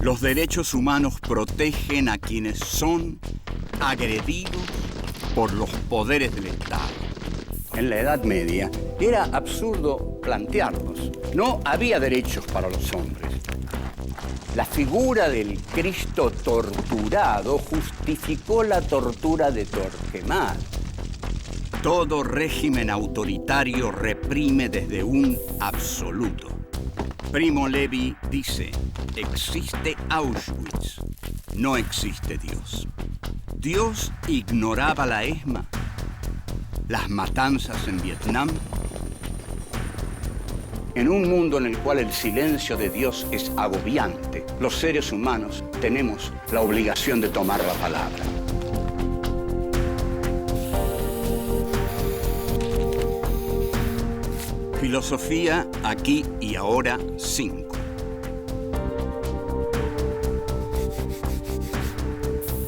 Los derechos humanos protegen a quienes son agredidos por los poderes del Estado. En la Edad Media era absurdo plantearlos. No había derechos para los hombres. La figura del Cristo torturado justificó la tortura de Torquemada. Todo régimen autoritario reprime desde un absoluto. Primo Levi dice, existe Auschwitz, no existe Dios. ¿Dios ignoraba la ESMA? ¿Las matanzas en Vietnam? En un mundo en el cual el silencio de Dios es agobiante, los seres humanos tenemos la obligación de tomar la palabra. Filosofía aquí y ahora 5.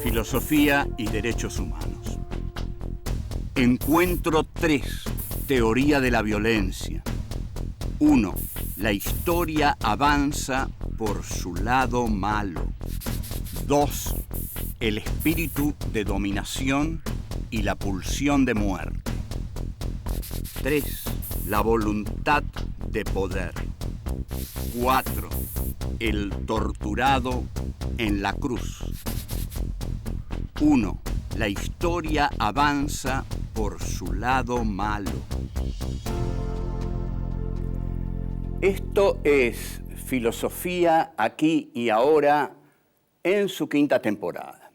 Filosofía y derechos humanos. Encuentro 3. Teoría de la violencia. 1. La historia avanza por su lado malo. 2. El espíritu de dominación y la pulsión de muerte. 3. La voluntad de poder. 4. El torturado en la cruz. 1. La historia avanza por su lado malo. Esto es Filosofía aquí y ahora en su 5ª temporada.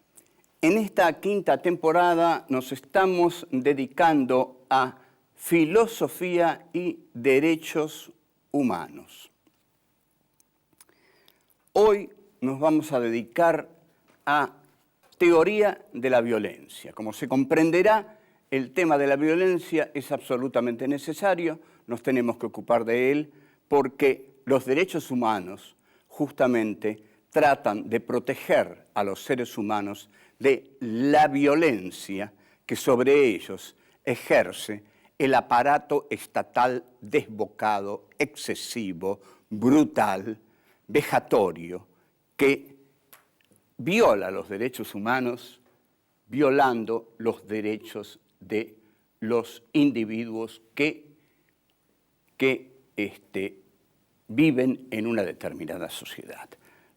En esta 5ª temporada nos estamos dedicando a filosofía y derechos humanos. Hoy nos vamos a dedicar a teoría de la violencia. Como se comprenderá, el tema de la violencia es absolutamente necesario, nos tenemos que ocupar de él porque los derechos humanos justamente tratan de proteger a los seres humanos de la violencia que sobre ellos ejerce el aparato estatal desbocado, excesivo, brutal, vejatorio, que viola los derechos humanos, violando los derechos de los individuos que viven en una determinada sociedad.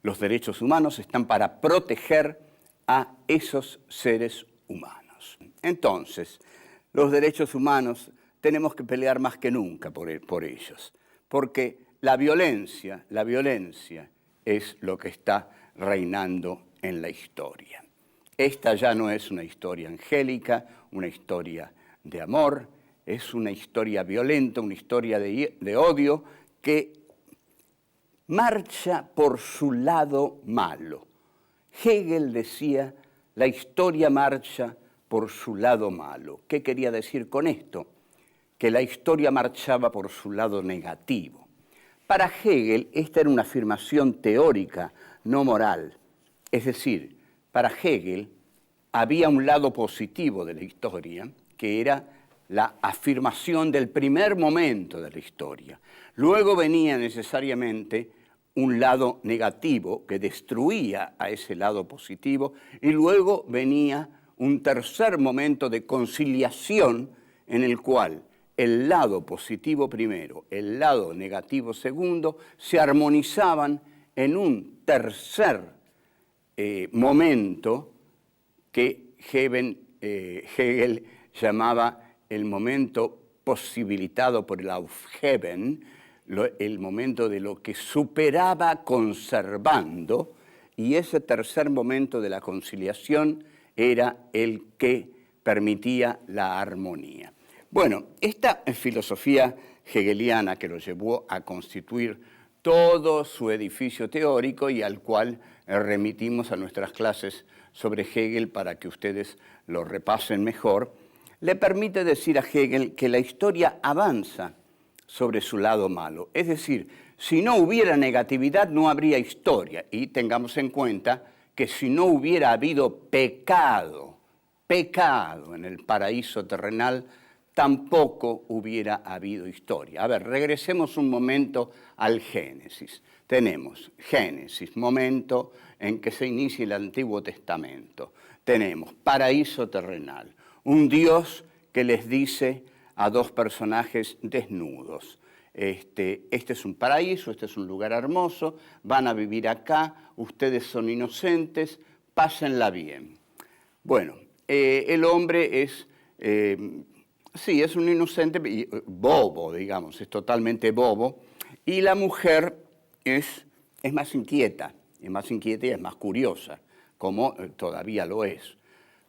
Los derechos humanos están para proteger a esos seres humanos. Entonces, los derechos humanos tenemos que pelear más que nunca por ellos, porque la violencia es lo que está reinando en la historia. Esta ya no es una historia angélica, una historia de amor, es una historia violenta, una historia de odio que marcha por su lado malo. Hegel decía, la historia marcha por su lado malo. ¿Qué quería decir con esto? Que la historia marchaba por su lado negativo. Para Hegel, esta era una afirmación teórica, no moral. Es decir, para Hegel había un lado positivo de la historia, que era la afirmación del primer momento de la historia. Luego venía necesariamente un lado negativo que destruía a ese lado positivo y luego venía un tercer momento de conciliación en el cual el lado positivo primero, el lado negativo segundo, se armonizaban en un tercer momento que Hegel llamaba el momento posibilitado por el Aufheben, el momento de lo que superaba conservando, y ese tercer momento de la conciliación era el que permitía la armonía. Bueno, esta filosofía hegeliana que lo llevó a constituir todo su edificio teórico y al cual remitimos a nuestras clases sobre Hegel para que ustedes lo repasen mejor, le permite decir a Hegel que la historia avanza sobre su lado malo. Es decir, si no hubiera negatividad no habría historia. Y tengamos en cuenta que si no hubiera habido pecado en el paraíso terrenal, tampoco hubiera habido historia. A ver, regresemos un momento al Génesis. tenemos Génesis, momento en que se inicia el Antiguo Testamento. Tenemos paraíso terrenal, un Dios que les dice a dos personajes desnudos: este es un paraíso, este es un lugar hermoso, van a vivir acá, ustedes son inocentes, pásenla bien. Bueno, el hombre es un inocente bobo, digamos, es totalmente bobo, y la mujer es más inquieta, y es más curiosa, como todavía lo es.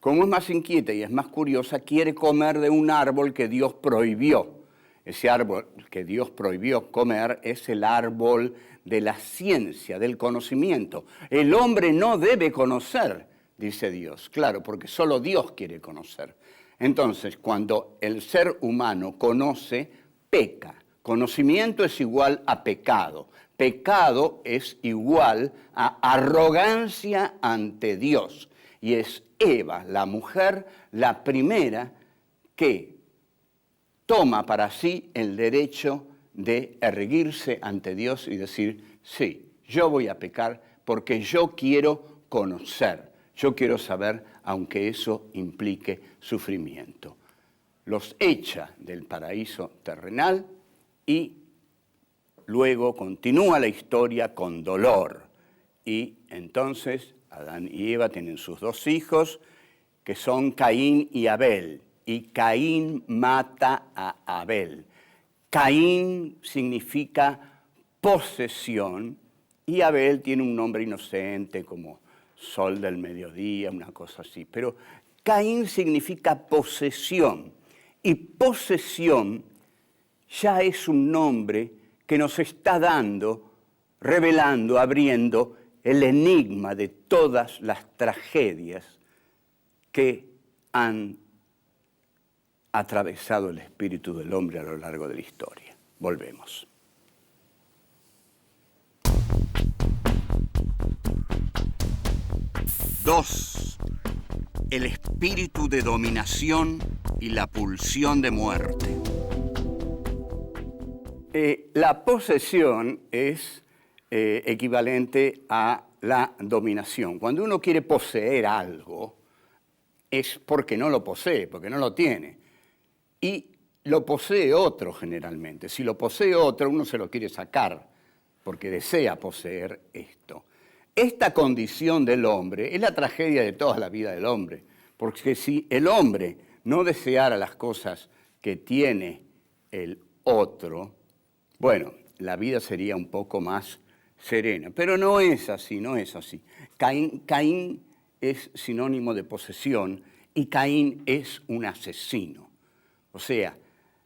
Como es más inquieta y es más curiosa, quiere comer de un árbol que Dios prohibió. Ese árbol que Dios prohibió comer es el árbol de la ciencia, del conocimiento. El hombre no debe conocer, dice Dios, claro, porque solo Dios quiere conocer. Entonces, cuando el ser humano conoce, peca. Conocimiento es igual a pecado. Pecado es igual a arrogancia ante Dios. Y es Eva, la mujer, la primera que toma para sí el derecho de erguirse ante Dios y decir: sí, yo voy a pecar porque yo quiero conocer, yo quiero saber, aunque eso implique sufrimiento. Los echa del paraíso terrenal y luego continúa la historia con dolor. Y entonces Adán y Eva tienen sus dos hijos, que son Caín y Abel. Y Caín mata a Abel. Caín significa posesión y Abel tiene un nombre inocente como sol del mediodía, una cosa así. Pero Caín significa posesión, y posesión ya es un nombre que nos está dando, revelando, abriendo el enigma de todas las tragedias que han atravesado el espíritu del hombre a lo largo de la historia. Volvemos. Dos, el espíritu de dominación y la pulsión de muerte. La posesión es equivalente a la dominación. Cuando uno quiere poseer algo, es porque no lo posee, porque no lo tiene. Y lo posee otro generalmente. Si lo posee otro, uno se lo quiere sacar, porque desea poseer esto. Esta condición del hombre es la tragedia de toda la vida del hombre, porque si el hombre no deseara las cosas que tiene el otro, bueno, la vida sería un poco más serena. Pero no es así, no es así. Caín es sinónimo de posesión y Caín es un asesino. O sea,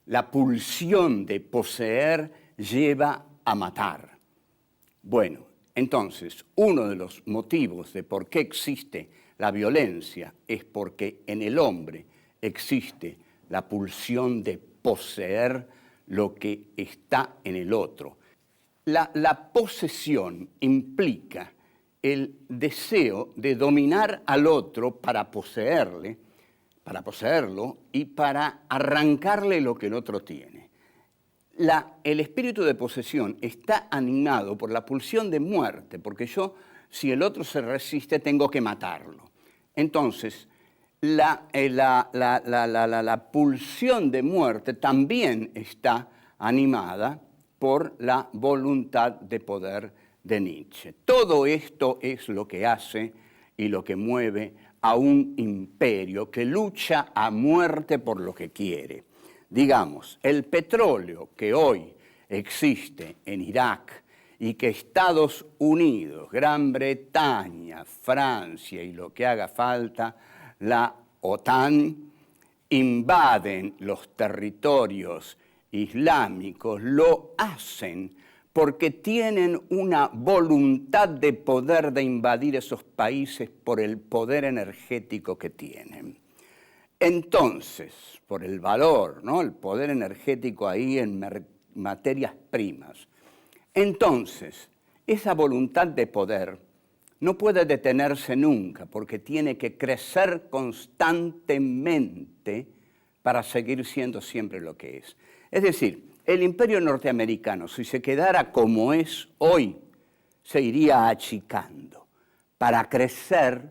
la pulsión de poseer lleva a matar. Bueno, entonces, uno de los motivos de por qué existe la violencia es porque en el hombre existe la pulsión de poseer lo que está en el otro. La posesión implica el deseo de dominar al otro para poseerlo y para arrancarle lo que el otro tiene. El espíritu de posesión está animado por la pulsión de muerte, porque yo, si el otro se resiste, tengo que matarlo. Entonces, la pulsión de muerte también está animada por la voluntad de poder de Nietzsche. Todo esto es lo que hace y lo que mueve a un imperio que lucha a muerte por lo que quiere. Digamos, el petróleo que hoy existe en Irak y que Estados Unidos, Gran Bretaña, Francia y lo que haga falta, la OTAN, invaden los territorios islámicos, lo hacen porque tienen una voluntad de poder de invadir esos países por el poder energético que tienen. Entonces, por el valor, ¿no? El poder energético ahí en materias primas. Entonces, esa voluntad de poder no puede detenerse nunca porque tiene que crecer constantemente para seguir siendo siempre lo que es. Es decir, el imperio norteamericano, si se quedara como es hoy, se iría achicando. Para crecer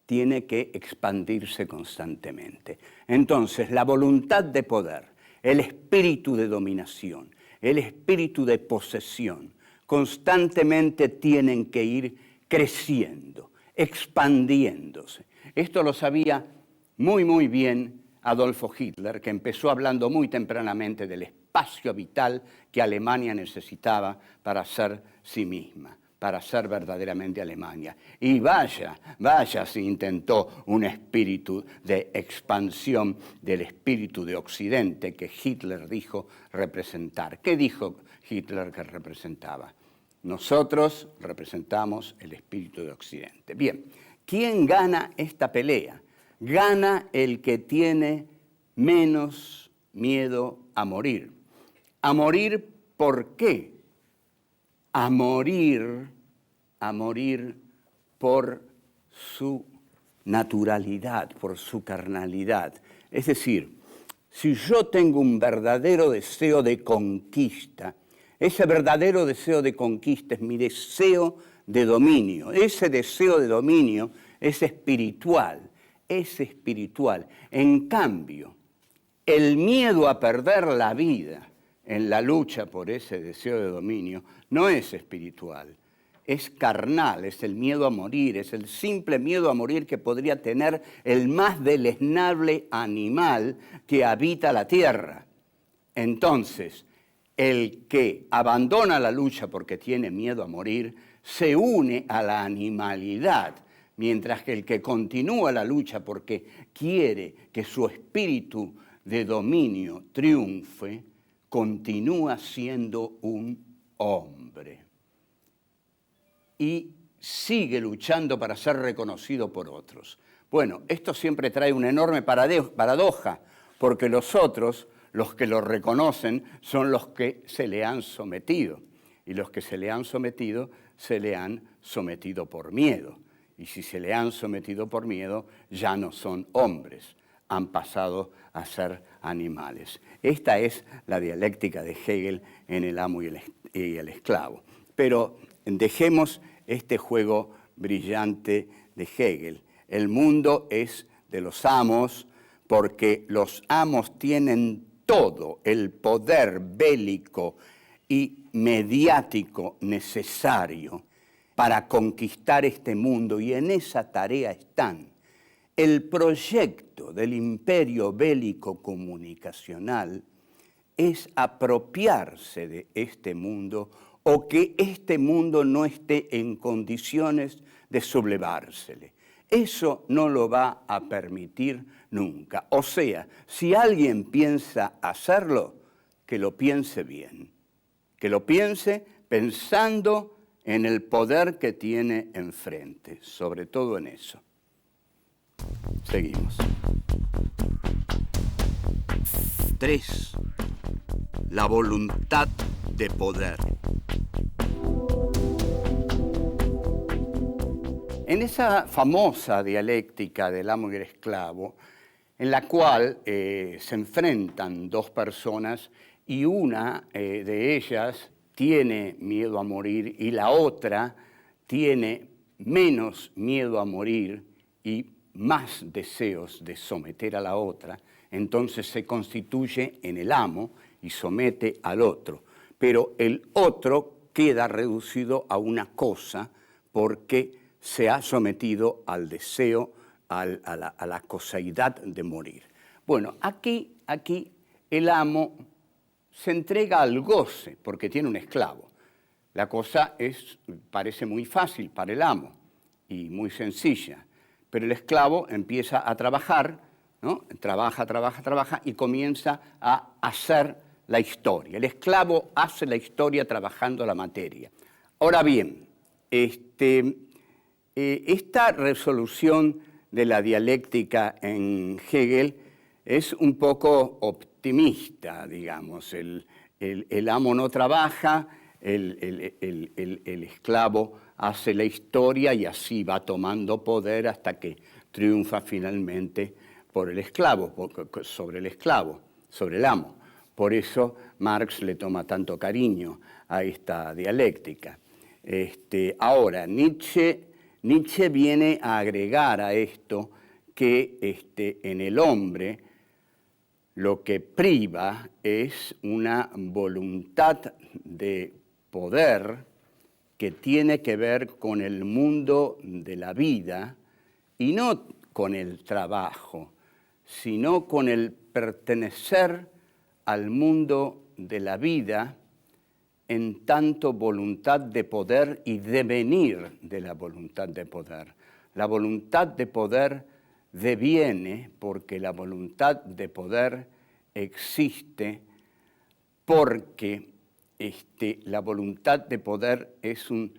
tiene que expandirse constantemente. Entonces, la voluntad de poder, el espíritu de dominación, el espíritu de posesión, constantemente tienen que ir creciendo, expandiéndose. Esto lo sabía muy bien Adolfo Hitler, que empezó hablando muy tempranamente del espacio vital que Alemania necesitaba para ser sí misma, para ser verdaderamente Alemania. Y vaya si intentó un espíritu de expansión del espíritu de Occidente que Hitler dijo representar. ¿Qué dijo Hitler que representaba? Nosotros representamos el espíritu de Occidente. Bien, ¿quién gana esta pelea? Gana el que tiene menos miedo a morir. ¿A morir por qué? A morir por su naturalidad, por su carnalidad. Es decir, si yo tengo un verdadero deseo de conquista, ese verdadero deseo de conquista es mi deseo de dominio. Ese deseo de dominio es espiritual, En cambio, el miedo a perder la vida en la lucha por ese deseo de dominio no es espiritual, es carnal, es el miedo a morir, es el simple miedo a morir que podría tener el más deleznable animal que habita la tierra. Entonces, el que abandona la lucha porque tiene miedo a morir se une a la animalidad, mientras que el que continúa la lucha porque quiere que su espíritu de dominio triunfe, continúa siendo un hombre y sigue luchando para ser reconocido por otros. Bueno, esto siempre trae una enorme paradoja, porque los otros, los que lo reconocen, son los que se le han sometido, y los que se le han sometido por miedo. Y si se le han sometido por miedo, ya no son hombres, han pasado a ser animales. Esta es la dialéctica de Hegel en El amo y el esclavo. Pero dejemos este juego brillante de Hegel. El mundo es de los amos porque los amos tienen todo el poder bélico y mediático necesario para conquistar este mundo, y en esa tarea están. El proyecto del imperio bélico comunicacional es apropiarse de este mundo o que este mundo no esté en condiciones de sublevársele. Eso no lo va a permitir nunca. O sea, si alguien piensa hacerlo, que lo piense bien, que lo piense pensando en el poder que tiene enfrente, sobre todo en eso. Seguimos. 3. La voluntad de poder. En esa famosa dialéctica del amo y el esclavo, en la cual se enfrentan dos personas y una de ellas tiene miedo a morir y la otra tiene menos miedo a morir y más deseos de someter a la otra, entonces se constituye en el amo y somete al otro. Pero el otro queda reducido a una cosa porque se ha sometido al deseo, a la coseidad de morir. Bueno, aquí el amo se entrega al goce porque tiene un esclavo. La cosa parece muy fácil para el amo y muy sencilla, pero el esclavo empieza a trabajar, ¿no? Trabaja y comienza a hacer la historia. El esclavo hace la historia trabajando la materia. Ahora bien, esta resolución de la dialéctica en Hegel es un poco optimista, digamos. El amo no trabaja, el esclavo hace la historia y así va tomando poder hasta que triunfa finalmente sobre el amo. Por eso Marx le toma tanto cariño a esta dialéctica. Ahora, Nietzsche viene a agregar a esto que en el hombre lo que priva es una voluntad de poder que tiene que ver con el mundo de la vida y no con el trabajo, sino con el pertenecer al mundo de la vida en tanto voluntad de poder y devenir de la voluntad de poder. La voluntad de poder deviene porque la voluntad de poder existe porque la voluntad de poder es un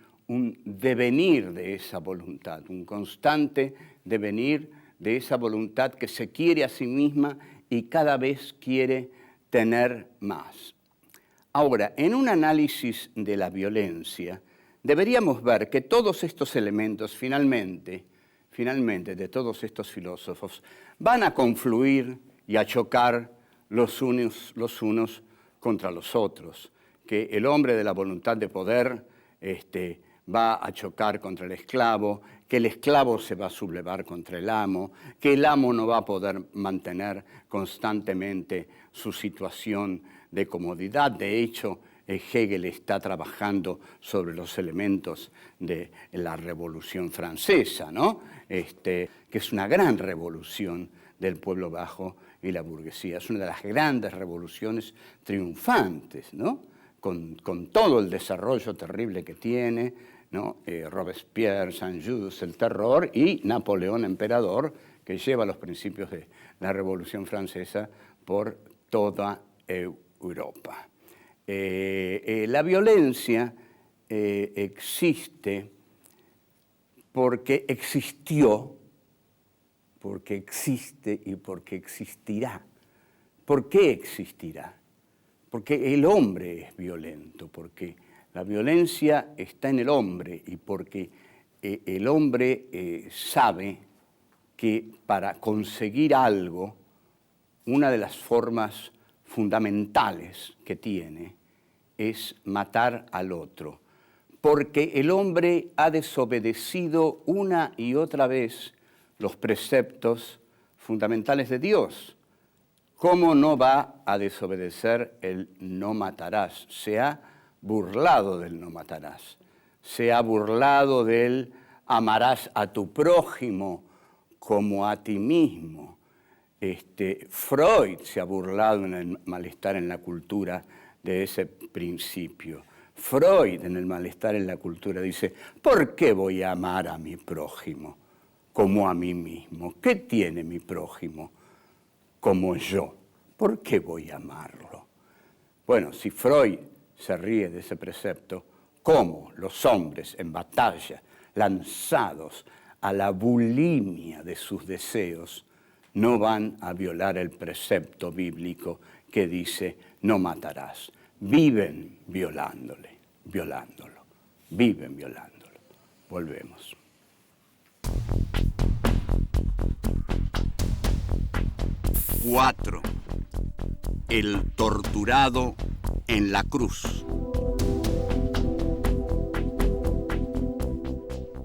devenir de esa voluntad, un constante devenir de esa voluntad que se quiere a sí misma y cada vez quiere tener más. Ahora, en un análisis de la violencia, deberíamos ver que todos estos elementos, finalmente, de todos estos filósofos, van a confluir y a chocar los unos contra los otros. Que el hombre de la voluntad de poder va a chocar contra el esclavo, que el esclavo se va a sublevar contra el amo, que el amo no va a poder mantener constantemente su situación de comodidad. De hecho, Hegel está trabajando sobre los elementos de la Revolución Francesa, ¿no? Que es una gran revolución del pueblo bajo y la burguesía. Es una de las grandes revoluciones triunfantes, ¿no? Con todo el desarrollo terrible que tiene, ¿no? Robespierre, Saint-Just, el terror, y Napoleón, emperador, que lleva los principios de la Revolución Francesa por toda Europa. La violencia existe porque existió, porque existe y porque existirá. ¿Por qué existirá? Porque el hombre es violento, porque la violencia está en el hombre y porque el hombre sabe que para conseguir algo, una de las formas fundamentales que tiene es matar al otro, porque el hombre ha desobedecido una y otra vez los preceptos fundamentales de Dios. ¿Cómo no va a desobedecer el no matarás? Se ha burlado del no matarás, se ha burlado del amarás a tu prójimo como a ti mismo. Freud se ha burlado en el malestar en la cultura de ese principio. Freud en el malestar en la cultura dice, ¿por qué voy a amar a mi prójimo como a mí mismo? ¿Qué tiene mi prójimo como yo? ¿Por qué voy a amarlo? Bueno, si Freud se ríe de ese precepto, ¿cómo los hombres en batalla, lanzados a la bulimia de sus deseos, no van a violar el precepto bíblico que dice no matarás? Viven violándolo, viven violándolo. Volvemos. Cuatro. El torturado en la cruz.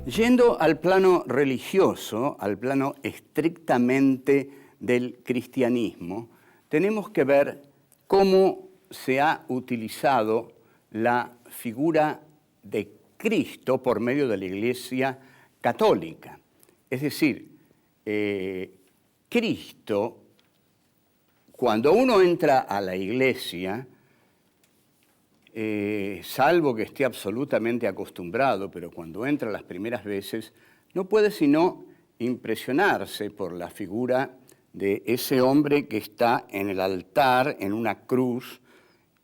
Yendo al plano religioso, al plano estrictamente del cristianismo, tenemos que ver cómo se ha utilizado la figura de Cristo por medio de la Iglesia católica. Es decir, Cristo, cuando uno entra a la Iglesia, salvo que esté absolutamente acostumbrado, pero cuando entra las primeras veces, no puede sino impresionarse por la figura de ese hombre que está en el altar, en una cruz,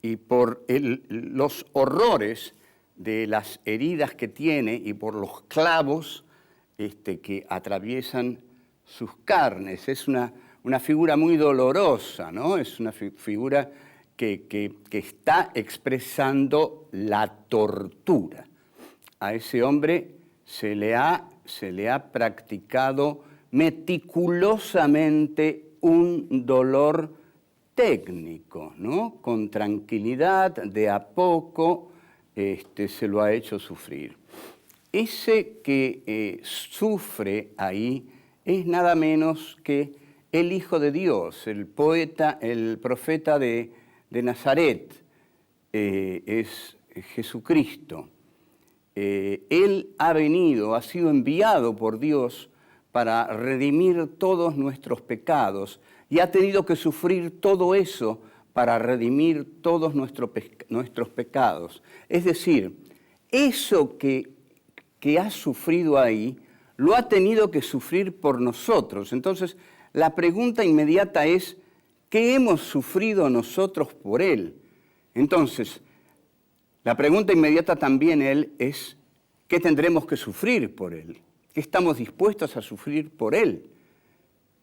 y por los horrores de las heridas que tiene y por los clavos que atraviesan sus carnes. Es una figura muy dolorosa, ¿no? Es una figura que está expresando la tortura. A ese hombre se le ha practicado meticulosamente un dolor técnico, ¿no? Con tranquilidad, de a poco, se lo ha hecho sufrir. Ese que sufre ahí es nada menos que el Hijo de Dios, el poeta, el profeta de Nazaret, es Jesucristo. Él ha venido, ha sido enviado por Dios para redimir todos nuestros pecados y ha tenido que sufrir todo eso para redimir todos nuestros pecados. Es decir, eso que ha sufrido ahí, lo ha tenido que sufrir por nosotros. Entonces, la pregunta inmediata es, ¿qué hemos sufrido nosotros por Él? Entonces, la pregunta inmediata también es, ¿qué tendremos que sufrir por Él? ¿Qué estamos dispuestos a sufrir por Él?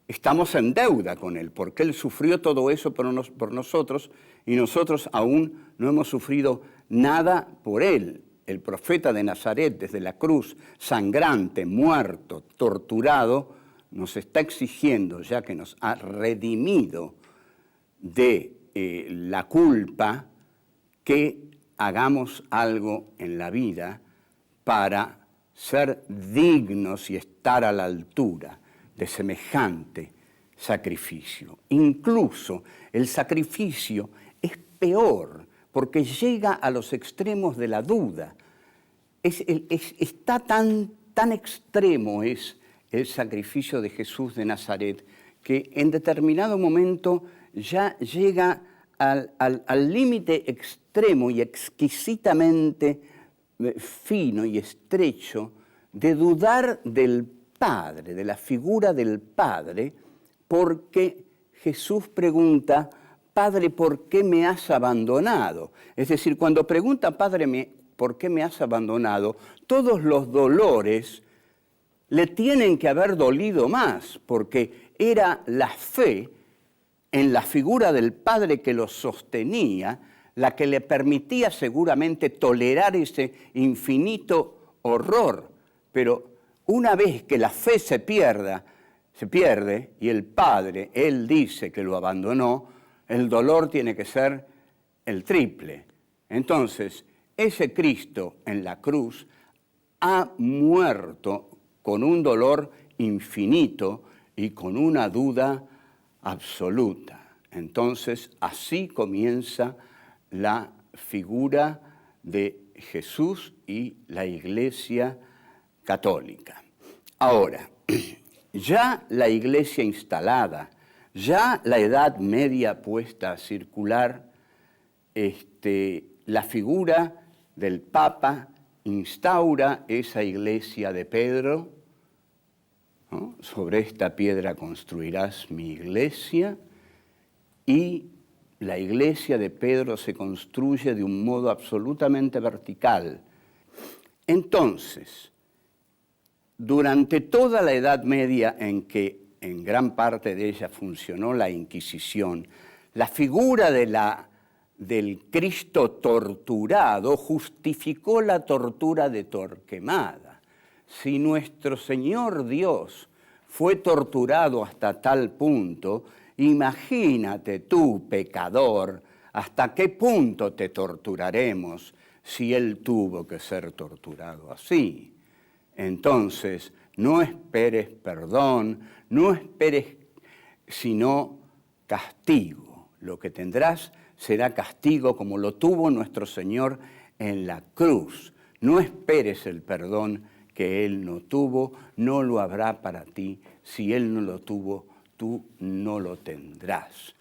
Estamos en deuda con Él, porque Él sufrió todo eso por nosotros y nosotros aún no hemos sufrido nada por Él. El profeta de Nazaret, desde la cruz, sangrante, muerto, torturado, nos está exigiendo, ya que nos ha redimido de la culpa, que hagamos algo en la vida para ser dignos y estar a la altura de semejante sacrificio. Incluso el sacrificio es peor porque llega a los extremos de la duda. Está tan extremo es el sacrificio de Jesús de Nazaret que en determinado momento ya llega al límite extremo y exquisitamente fino y estrecho de dudar del Padre, de la figura del Padre, porque Jesús pregunta, Padre, ¿por qué me has abandonado? Es decir, cuando pregunta, Padre, ¿por qué me has abandonado? Todos los dolores le tienen que haber dolido más, porque era la fe en la figura del Padre que lo sostenía, la que le permitía seguramente tolerar ese infinito horror. Pero una vez que la fe se pierde y el Padre, Él dice que lo abandonó, el dolor tiene que ser el triple. Entonces, ese Cristo en la cruz ha muerto con un dolor infinito y con una duda absoluta. Entonces, así comienza la figura de Jesús y la Iglesia católica. Ahora, ya la Iglesia instalada, ya la Edad Media puesta a circular, la figura del Papa instaura esa Iglesia de Pedro, ¿no? Sobre esta piedra construirás mi iglesia, y la iglesia de Pedro se construye de un modo absolutamente vertical. Entonces, durante toda la Edad Media, en que en gran parte de ella funcionó la Inquisición, la figura del Cristo torturado justificó la tortura de Torquemada. Si nuestro Señor Dios fue torturado hasta tal punto, imagínate tú, pecador, hasta qué punto te torturaremos si Él tuvo que ser torturado así. Entonces, no esperes perdón, no esperes sino castigo. Lo que tendrás será castigo como lo tuvo nuestro Señor en la cruz. No esperes el perdón que Él no tuvo, no lo habrá para ti. Si Él no lo tuvo, tú no lo tendrás.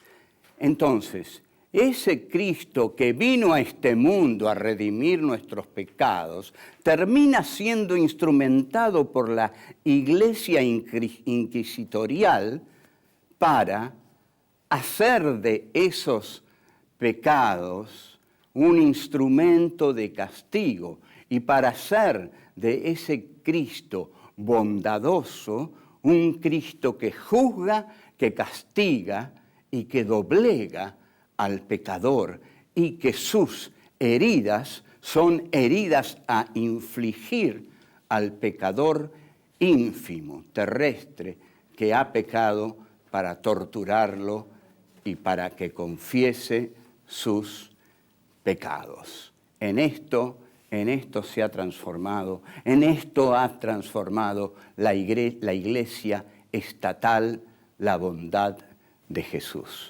Entonces, ese Cristo que vino a este mundo a redimir nuestros pecados, termina siendo instrumentado por la Iglesia inquisitorial para hacer de esos pecados un instrumento de castigo y para hacer de ese Cristo bondadoso un Cristo que juzga, que castiga y que doblega al pecador, y que sus heridas son heridas a infligir al pecador ínfimo, terrestre, que ha pecado, para torturarlo y para que confiese sus pecados. En esto se ha transformado, en esto ha transformado la iglesia estatal, la bondad de Jesús.